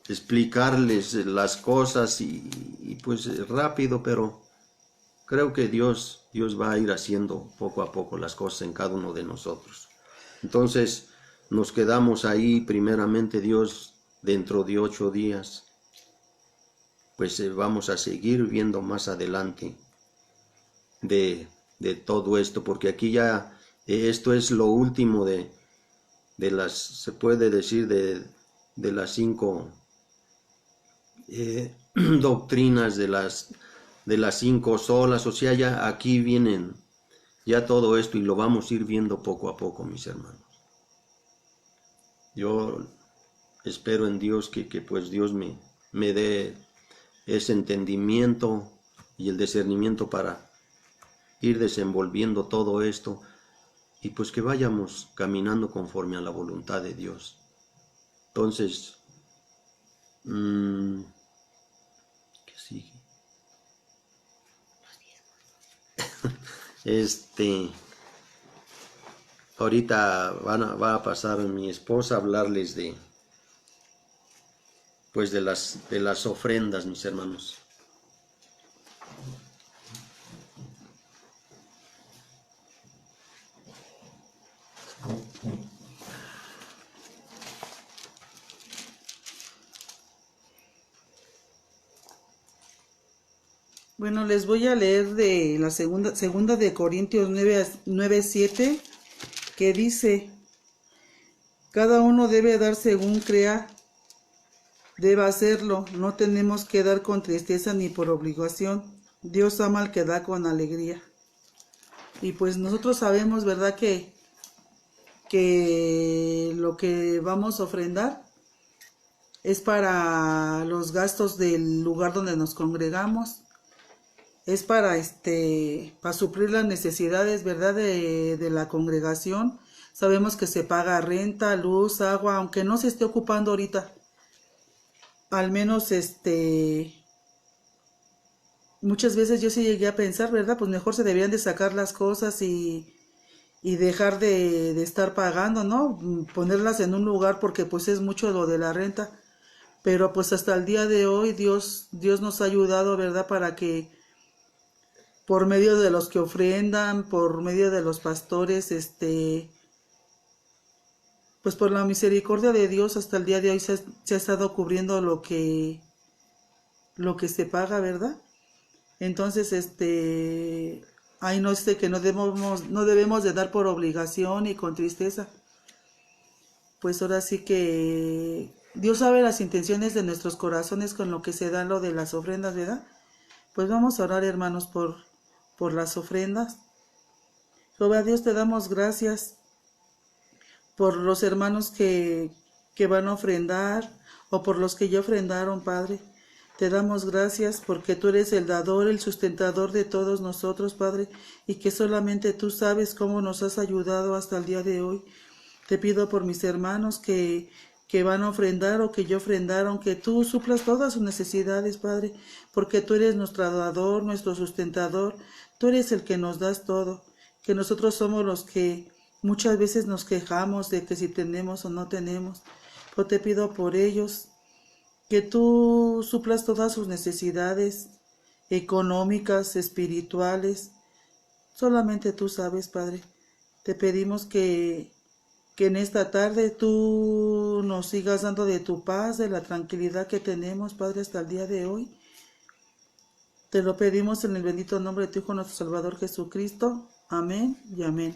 A: explicarles las cosas y pues rápido, pero creo que Dios va a ir haciendo poco a poco las cosas en cada uno de nosotros. Entonces nos quedamos ahí, primeramente Dios, dentro de 8 días, pues vamos a seguir viendo más adelante de todo esto, porque aquí ya esto es lo último de las, se puede decir, de las 5 doctrinas, de las 5 solas. Ya aquí vienen ya todo esto, y lo vamos a ir viendo poco a poco, mis hermanos. Yo espero en Dios que pues Dios me dé ese entendimiento y el discernimiento para ir desenvolviendo todo esto, y pues que vayamos caminando conforme a la voluntad de Dios. Entonces, ¿qué sigue? Ahorita va a pasar mi esposa a hablarles de las ofrendas, mis hermanos.
B: Bueno, les voy a leer de la segunda de Corintios 9:7, que dice: cada uno debe dar según crea, debe hacerlo, no tenemos que dar con tristeza ni por obligación. Dios ama al que da con alegría. Y pues nosotros sabemos, ¿verdad?, que que lo que vamos a ofrendar es para los gastos del lugar donde nos congregamos, es para suplir las necesidades, ¿verdad?, de la congregación. Sabemos que se paga renta, luz, agua, aunque no se esté ocupando ahorita. Al menos muchas veces yo sí llegué a pensar, ¿verdad? Pues mejor se deberían de sacar las cosas y dejar de estar pagando, ¿no? Ponerlas en un lugar porque pues es mucho lo de la renta. Pero pues hasta el día de hoy Dios nos ha ayudado, ¿verdad? Para que por medio de los que ofrendan, por medio de los pastores, pues por la misericordia de Dios hasta el día de hoy se ha estado cubriendo lo que se paga, ¿verdad? Entonces, ahí no que no debemos de dar por obligación y con tristeza. Pues ahora sí que Dios sabe las intenciones de nuestros corazones con lo que se da lo de las ofrendas, ¿verdad? Pues vamos a orar, hermanos, por las ofrendas. Jehová Dios, te damos gracias por los hermanos que van a ofrendar o por los que ya ofrendaron, Padre. Te damos gracias porque tú eres el dador, el sustentador de todos nosotros, Padre, y que solamente tú sabes cómo nos has ayudado hasta el día de hoy. Te pido por mis hermanos que van a ofrendar o que ya ofrendaron, que tú suplas todas sus necesidades, Padre, porque tú eres nuestro dador, nuestro sustentador, tú eres el que nos das todo, que nosotros somos los que muchas veces nos quejamos de que si tenemos o no tenemos. Yo te pido por ellos, que tú suplas todas sus necesidades económicas, espirituales. Solamente tú sabes, Padre. Te pedimos que en esta tarde tú nos sigas dando de tu paz, de la tranquilidad que tenemos, Padre, hasta el día de hoy. Te lo pedimos en el bendito nombre de tu Hijo, nuestro Salvador Jesucristo. Amén y amén.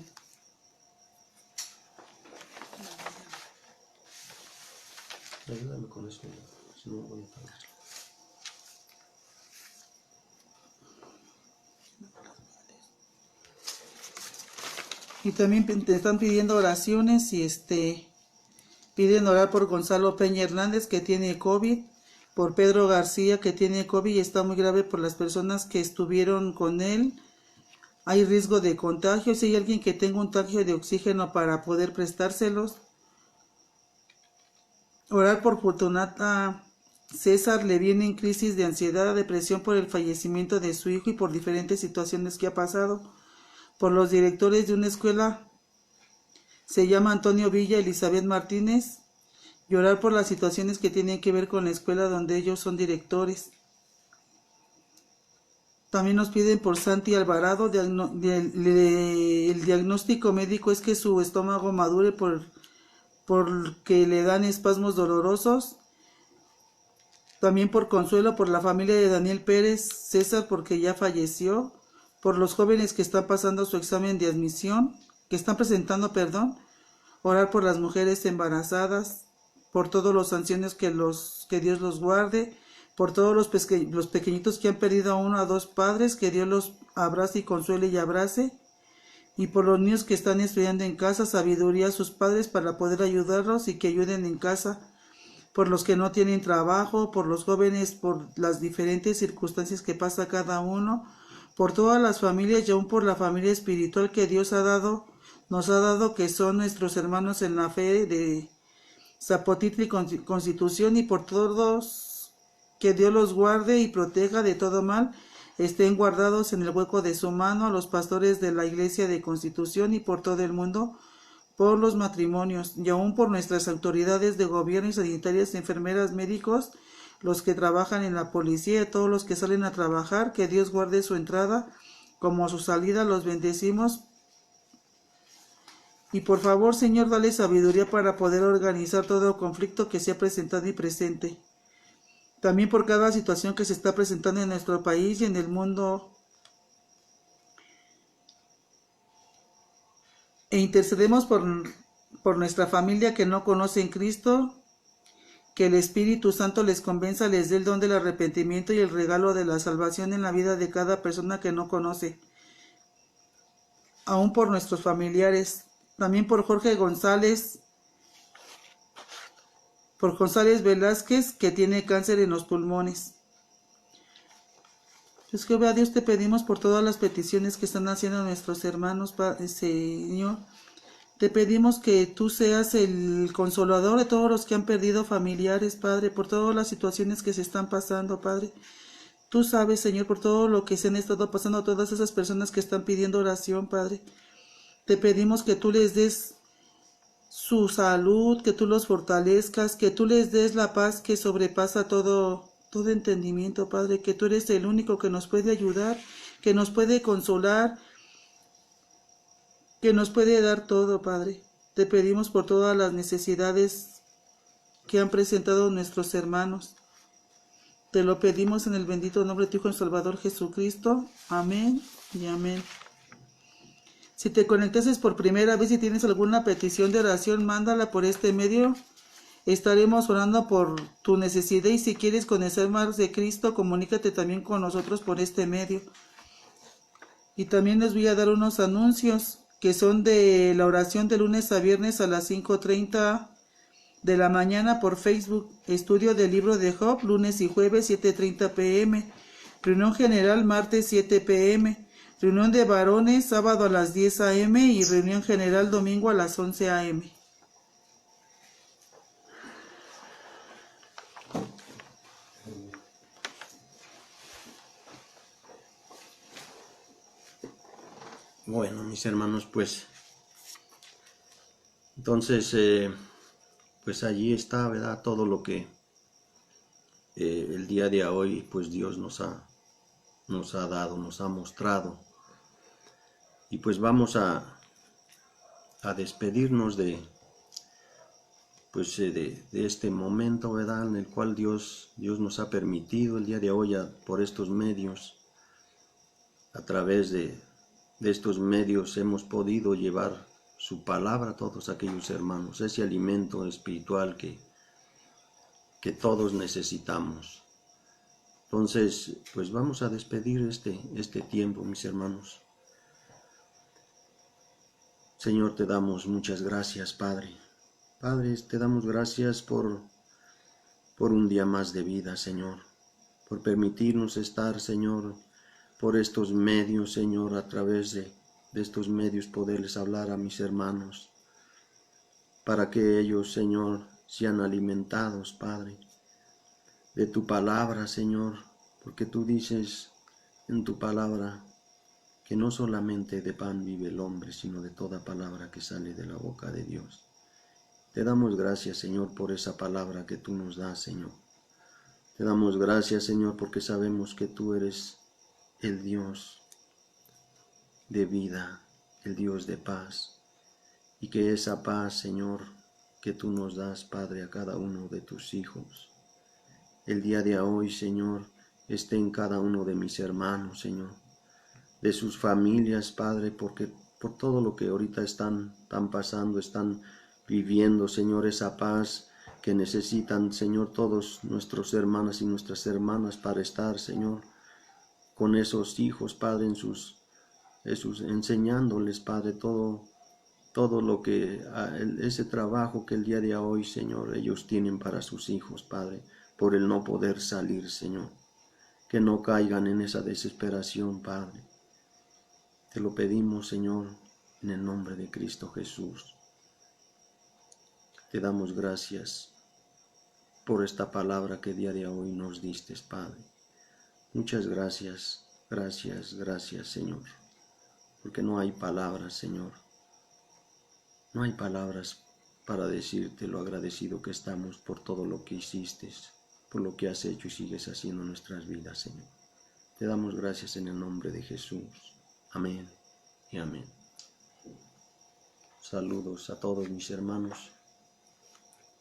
A: Ayúdame con eso, si no voy a pagar.
B: Y también te están pidiendo oraciones y piden orar por Gonzalo Peña Hernández, que tiene COVID, por Pedro García, que tiene COVID y está muy grave, por las personas que estuvieron con él. Hay riesgo de contagio. Si hay alguien que tenga un tanque de oxígeno para poder prestárselos. Orar por Fortunata César, le viene en crisis de ansiedad, depresión por el fallecimiento de su hijo y por diferentes situaciones que ha pasado. Por los directores de una escuela, se llama Antonio Villa, Elizabeth Martínez, y orar por las situaciones que tienen que ver con la escuela donde ellos son directores. También nos piden por Santi Alvarado, el diagnóstico médico es que su estómago madure porque le dan espasmos dolorosos. También por Consuelo, por la familia de Daniel Pérez César, porque ya falleció. Por los jóvenes que están pasando su examen de admisión, que están presentando, orar por las mujeres embarazadas, por todos los ancianos que Dios los guarde, por todos los pequeñitos que han perdido a uno o a dos padres, que Dios los abrace y consuele y abrace, y por los niños que están estudiando en casa, sabiduría a sus padres para poder ayudarlos y que ayuden en casa, por los que no tienen trabajo, por los jóvenes, por las diferentes circunstancias que pasa cada uno, por todas las familias y aún por la familia espiritual que Dios nos ha dado, que son nuestros hermanos en la fe de Zapotitla y Constitución, y por todos, que Dios los guarde y proteja de todo mal, estén guardados en el hueco de su mano, a los pastores de la iglesia de Constitución y por todo el mundo, por los matrimonios y aún por nuestras autoridades de gobierno y sanitarias, enfermeras, médicos, los que trabajan en la policía y todos los que salen a trabajar, que Dios guarde su entrada como su salida, los bendecimos. Y por favor, Señor, dale sabiduría para poder organizar todo conflicto que se ha presentado y presente. También por cada situación que se está presentando en nuestro país y en el mundo. E intercedemos por nuestra familia que no conoce en Cristo, que el Espíritu Santo les convenza, les dé el don del arrepentimiento y el regalo de la salvación en la vida de cada persona que no conoce. Aún por nuestros familiares, También por Jorge González, por González Velázquez, que tiene cáncer en los pulmones. Pues Jehová Dios, te pedimos por todas las peticiones que están haciendo nuestros hermanos, Señor. Te pedimos que tú seas el consolador de todos los que han perdido familiares, Padre, por todas las situaciones que se están pasando, Padre. Tú sabes, Señor, por todo lo que se han estado pasando a todas esas personas que están pidiendo oración, Padre. Te pedimos que tú les des su salud, que tú los fortalezcas, que tú les des la paz que sobrepasa todo entendimiento, Padre, que tú eres el único que nos puede ayudar, que nos puede consolar, que nos puede dar todo, Padre. Te pedimos por todas las necesidades que han presentado nuestros hermanos. Te lo pedimos en el bendito nombre de tu Hijo el Salvador Jesucristo. Amén y amén. Si te conectases por primera vez y tienes alguna petición de oración, mándala por este medio. Estaremos orando por tu necesidad y si quieres conocer más de Cristo, comunícate también con nosotros por este medio. Y también les voy a dar unos anuncios que son de la oración de lunes a viernes a las 5:30 de la mañana por Facebook. Estudio del libro de Job, lunes y jueves 7:30 p.m. Reunión general martes 7 p.m. Reunión de varones sábado a las 10 a.m. y reunión general domingo a las 11 a.m.
A: Bueno, mis hermanos, pues entonces pues allí está, ¿verdad? Todo lo que el día de hoy pues Dios nos ha dado, nos ha mostrado. Y pues vamos a despedirnos de este momento, ¿verdad? En el cual Dios nos ha permitido el día de hoy por estos medios. A través de estos medios hemos podido llevar su palabra a todos aquellos hermanos, ese alimento espiritual que todos necesitamos. Entonces, pues vamos a despedir este tiempo, mis hermanos. Señor, te damos muchas gracias, Padre. Padre, te damos gracias por un día más de vida, Señor, por permitirnos estar, Señor, por estos medios, Señor, a través de estos medios poderles hablar a mis hermanos, para que ellos, Señor, sean alimentados, Padre, de tu palabra, Señor, porque tú dices en tu palabra que no solamente de pan vive el hombre, sino de toda palabra que sale de la boca de Dios. Te damos gracias, Señor, por esa palabra que tú nos das, Señor. Te damos gracias, Señor, porque sabemos que tú eres el Dios de vida, el Dios de paz, y que esa paz, Señor, que tú nos das, Padre, a cada uno de tus hijos, el día de hoy, Señor, esté en cada uno de mis hermanos, Señor, de sus familias, Padre, porque por todo lo que ahorita están pasando, están viviendo, Señor, esa paz que necesitan, Señor, todos nuestros hermanas y nuestras hermanas para estar, Señor, con esos hijos, Padre, enseñándoles, Padre, todo lo que, ese trabajo que el día de hoy, Señor, ellos tienen para sus hijos, Padre, por el no poder salir, Señor, que no caigan en esa desesperación, Padre. Te lo pedimos, Señor, en el nombre de Cristo Jesús. Te damos gracias por esta palabra que el día de hoy nos diste, Padre. Muchas gracias, gracias, gracias, Señor, porque no hay palabras, Señor. No hay palabras para decirte lo agradecido que estamos por todo lo que hiciste, por lo que has hecho y sigues haciendo en nuestras vidas, Señor. Te damos gracias en el nombre de Jesús. Amén y amén. Saludos a todos mis hermanos.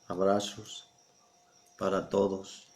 A: Abrazos para todos.